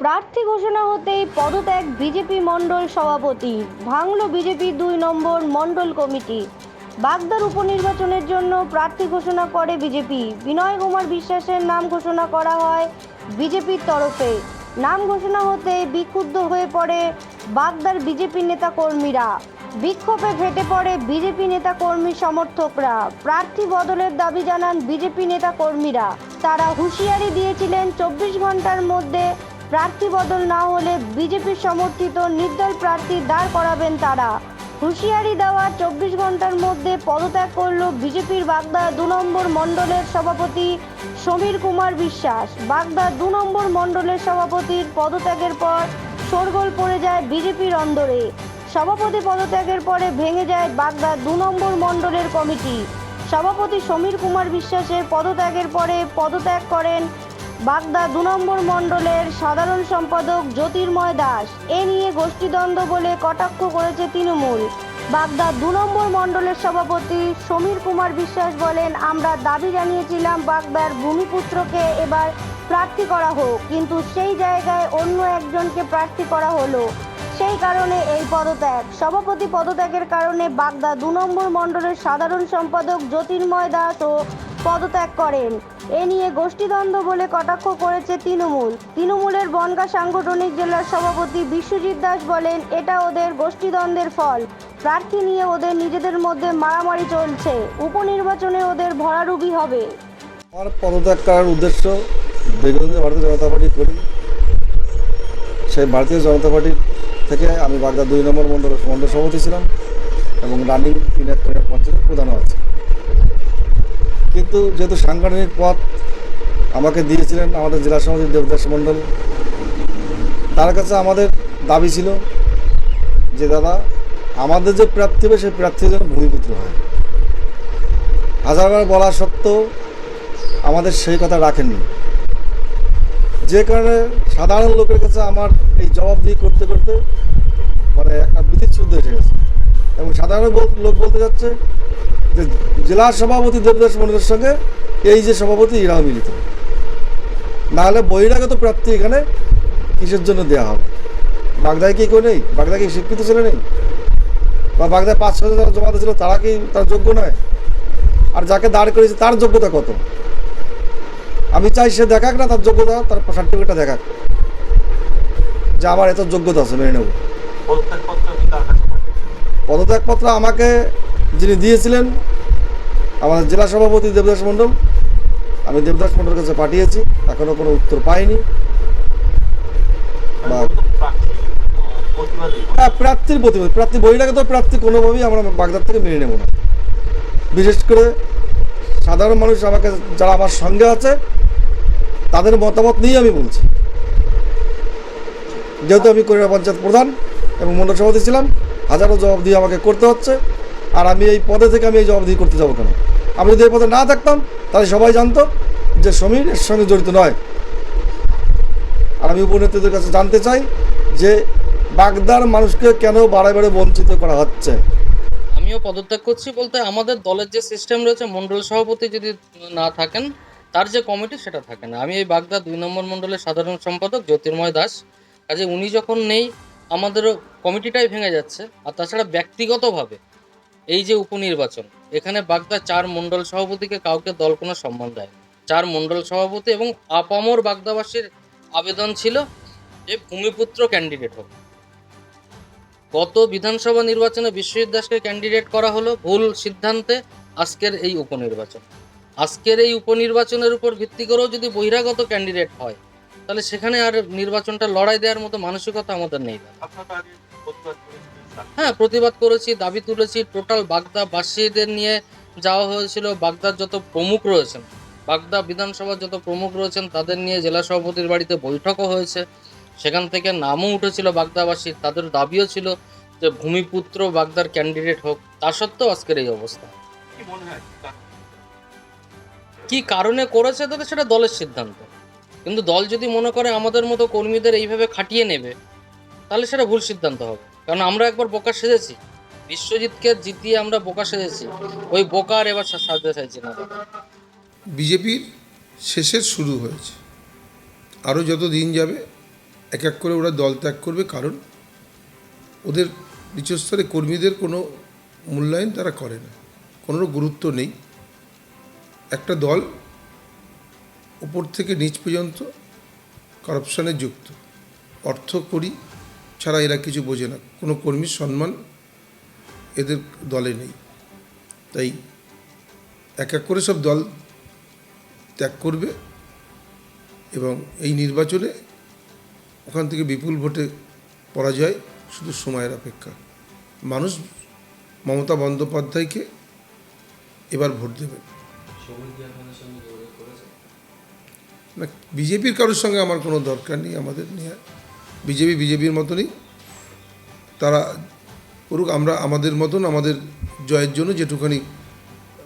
প্রার্থী ঘোষণা হতেই পদত্যাগ বিজেপি মণ্ডল সভাপতি, ভাঙল বিজেপি 2 নম্বর মণ্ডল কমিটি। বাগদার উপনির্বাচনের জন্য প্রার্থী ঘোষণা করে বিজেপি। বিনয় কুমার বিশ্বাসের নাম ঘোষণা করা হয় বিজেপির তরফে। নাম ঘোষণা হতে বিক্ষুব্ধ হয়ে পড়ে বাগদার বিজেপি নেতাকর্মীরা। বিক্ষোভে ফেটে পড়ে বিজেপি নেতাকর্মী সমর্থকরা। প্রার্থী বদলের দাবি জানান বিজেপি নেতাকর্মীরা। তারা হুঁশিয়ারি দিয়েছিলেন 24 ঘন্টার মধ্যে প্রার্থী বদল না হলে বিজেপির সমর্থিত নির্দল প্রার্থী দাঁড় করাবেন তারা। হুঁশিয়ারি দেওয়া 24 ঘন্টার মধ্যে পদত্যাগ করল বিজেপির বাগদা 2 নম্বর মণ্ডলের সভাপতি সমীর কুমার বিশ্বাস। বাগদা 2 নম্বর মণ্ডলের সভাপতির পদত্যাগের পর শোরগোল পড়ে যায় বিজেপির অন্দরে। সভাপতি পদত্যাগের পরে ভেঙে যায় বাগদা 2 নম্বর মণ্ডলের কমিটি। সভাপতি সমীর কুমার বিশ্বাসের পদত্যাগের পরে পদত্যাগ করেন বাগদা 2 নম্বর মণ্ডলের সাধারণ সম্পাদক জ্যোতির্ময় দাস। এ নিয়ে গোষ্ঠীদ্বন্দ্ব বলে কটাক্ষ করেছে তৃণমূল। বাগদা 2 নম্বর মণ্ডলের সভাপতি সমীর কুমার বিশ্বাস বলেন, আমরা দাবি জানিয়েছিলাম বাগদার ভূমিপুত্রকে এবার প্রার্থী করা হোক, কিন্তু সেই জায়গায় অন্য একজনকে প্রার্থী করা হলো, সেই কারণে এই পদত্যাগ। সভাপতি পদত্যাগের কারণে বাগদা 2 নম্বর মণ্ডলের সাধারণ সম্পাদক জ্যোতির্ময় দাসও পদত্যাগ করেন। এ নিয়ে গোষ্ঠীদ্বন্দ্ব বলে কটাক্ষ করেছে তৃণমূলের বনগাঁ সাংগঠনিক জেলার সভাপতি বিশ্বজিৎ দাস বলেন, এটা ওদের গোষ্ঠীদ্বন্দ্বের ফল। প্রার্থী নিয়ে ওদের নিজেদের মধ্যে মারামারি চলছে, উপনির্বাচনে ওদের ভরাডুবি হবে। আমার পদত্যাগ করার উদ্দেশ্য দীর্ঘদিন ভারতীয় জনতা পার্টি করি। সেই ভারতীয় জনতা পার্টি থেকে আমি বাগদা 2 নম্বর মণ্ডল সভাপতি ছিলাম এবং রানিং পঞ্চায়েতের প্রধানও আছে। কিন্তু যেহেতু সাংগঠনিক পদ আমাকে দিয়েছিলেন আমাদের জেলা সভাপতি দেবদাস মণ্ডল, তার কাছে আমাদের দাবি ছিল যে দাদা, আমাদের যে প্রার্থী হবে সেই প্রার্থী যেন ভূমিপুত্র হয়। হাজারবার বলা সত্ত্বেও আমাদের সেই কথা রাখেননি, যে কারণে সাধারণ লোকের কাছে আমার এই জবাবদিহি করতে করতে মানে একটা বিধিচ্ছুদ্ধ এসে গেছে এবং সাধারণ লোক বলতে যাচ্ছে যে জেলা সভাপতি দেবদাস মণ্ডলের সঙ্গে এই যে সভাপতি এরাও মিলিত, নাহলে বহিরাগত প্রার্থী এখানে কিসের জন্য দেওয়া হবে? বাগদায় কি কেউ নেই? বাগদায় কি স্বীকৃত ছেলে নেই? বা বাগদায় 5-6 যারা জমাতে ছিল তারা কি তার যোগ্য নয়? আর যাকে দাঁড় করেছে তার যোগ্যতা কত? আমি চাই সে দেখাক না তার যোগ্যতা, তার সার্টিফিকেটটা দেখাক যে আমার এত যোগ্যতা আছে, মেনে নেব। পদত্যাগপত্র আমাকে যিনি দিয়েছিলেন আমাদের জেলা সভাপতি দেবদাস মণ্ডল, আমি দেবদাস মণ্ডলের কাছে পাঠিয়েছি, এখনো কোনো উত্তর পাইনি। প্রার্থীর প্রতিবাদ, প্রার্থী বহিরাগত প্রার্থী কোনোভাবেই আমরা বাগদার থেকে মেনে নেব না। বিশেষ করে সাধারণ মানুষ আমাকে যারা আমার সঙ্গে আছে তাদের মতামত নিয়ে আমি বলছি। যেহেতু আমি করিয়া পঞ্চায়েত প্রধান এবং মণ্ডল সভাপতি ছিলাম, হাজারো জবাবদিহি আমাকে করতে হচ্ছে। আর আমি এই পদে থেকে আমি এই জবাবদিহি করতে যাবো কেন? আমি যদি এই পদে না থাকতাম তাহলে সবাই জানতো যে সমীর এর সঙ্গে জড়িত নয়। আর আমি উপনেত্রীদের কাছে জানতে চাই যে বাগদার মানুষকে কেন বারে বারে বঞ্চিত করা হচ্ছে। আমিও পদত্যাগ করছি বলতে আমাদের দলের যে সিস্টেম রয়েছে, মণ্ডল সভাপতি যদি না থাকেন তার যে কমিটি সেটা থাকে না। আমি এই বাগদা 2 নম্বর মণ্ডলের সাধারণ সম্পাদক জ্যোতির্ময় দাস। কাজে উনি যখন নেই আমাদেরও কমিটিটাই ভেঙে যাচ্ছে। আর তাছাড়া ব্যক্তিগতভাবে এই যে উপনির্বাচন, এখানে বাগদা 4 মণ্ডল সভাপতিকে কাউকে দল কোনো সম্মান দেয় না। 4 মণ্ডল সভাপতি এবং আপামর বাগদাবাসীর আবেদন ছিল যে ভূমিপুত্র ক্যান্ডিডেট হোক। গত বিধানসভা নির্বাচনে বিশ্বজিৎ দাসকে ক্যান্ডিডেট করা হলো ভুল সিদ্ধান্তে। আজকের এই উপনির্বাচনের উপর ভিত্তি করেও যদি বহিরাগত ক্যান্ডিডেট হয় তাহলে সেখানে আর নির্বাচনটা লড়াই দেওয়ার মতো মানসিকতা আমাদের নেই। হ্যাঁ, প্রতিবাদ করেছি, দাবি তুলেছি। টোটাল বাগদাবাসীদের নিয়ে যাওয়া হয়েছিল। বাগদার যত প্রমুখ রয়েছেন, বাগদা বিধানসভার যত প্রমুখ রয়েছেন তাদের নিয়ে জেলা সভাপতির বাড়িতে বৈঠকও হয়েছে। সেখান থেকে নামও উঠেছিল বাগদাবাসীর, তাদের দাবিও ছিল যে ভূমিপুত্র বাগদার ক্যান্ডিডেট হোক। তা সত্ত্বেও আজকের এই অবস্থা। কি কারণে করেছে তাদের সেটা দলের সিদ্ধান্ত, কিন্তু দল যদি মনে করে আমাদের মতো কর্মীদের এইভাবে খাটিয়ে নেবে তাহলে সেটা ভুল সিদ্ধান্ত হবে। কারণ আমরা একবার বোকা সেজেছি, বিশ্বজিৎকে জিতিয়ে আমরা বোকা সেজেছি, ওই বোকার এবার সাজতে চাইছি না। বিজেপির শেষের শুরু হয়েছে, আরও যত দিন যাবে এক এক করে ওরা দল ত্যাগ করবে, কারণ ওদের নিচস্তরে কর্মীদের কোনো মূল্যায়ন তারা করে না, কোনো গুরুত্ব নেই। একটা দল উপর থেকে নিচ পর্যন্ত কারাপশানে যুক্ত, অর্থ করি ছাড়া এরা কিছু বোঝে না, কোনো কর্মীর সম্মান এদের দলে নেই। তাই এক এক করে সব দল ত্যাগ করবে এবং এই নির্বাচনে ওখান থেকে বিপুল ভোটে পরাজয় শুধু সময়ের অপেক্ষা। মানুষ মমতা বন্দ্যোপাধ্যায়কে এবার ভোট দেবে না। বিজেপির কারোর সঙ্গে আমার কোনো দরকার নেই, আমাদের নিয়ে বিজেপির মতনই তারা করুক। আমরা আমাদের মতন আমাদের জয়ের জন্য যেটুখানি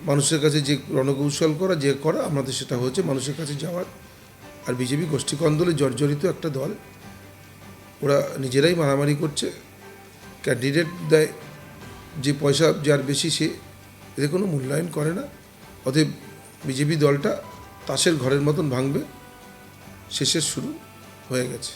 মানুষের কাছে যে রণকৌশল করা যে করা আমাদের সেটা হচ্ছে মানুষের কাছে যাওয়ার। আর বিজেপি গোষ্ঠীকন্দলে জর্জরিত একটা দল, ওরা নিজেরাই মারামারি করছে, ক্যান্ডিডেট দেয় যে পয়সা যার বেশি সে, এদের কোনো মূল্যায়ন করে না। অতএব বিজেপি দলটা তাসের ঘরের মতন ভাঙবে, শেষের শুরু হয়ে গেছে।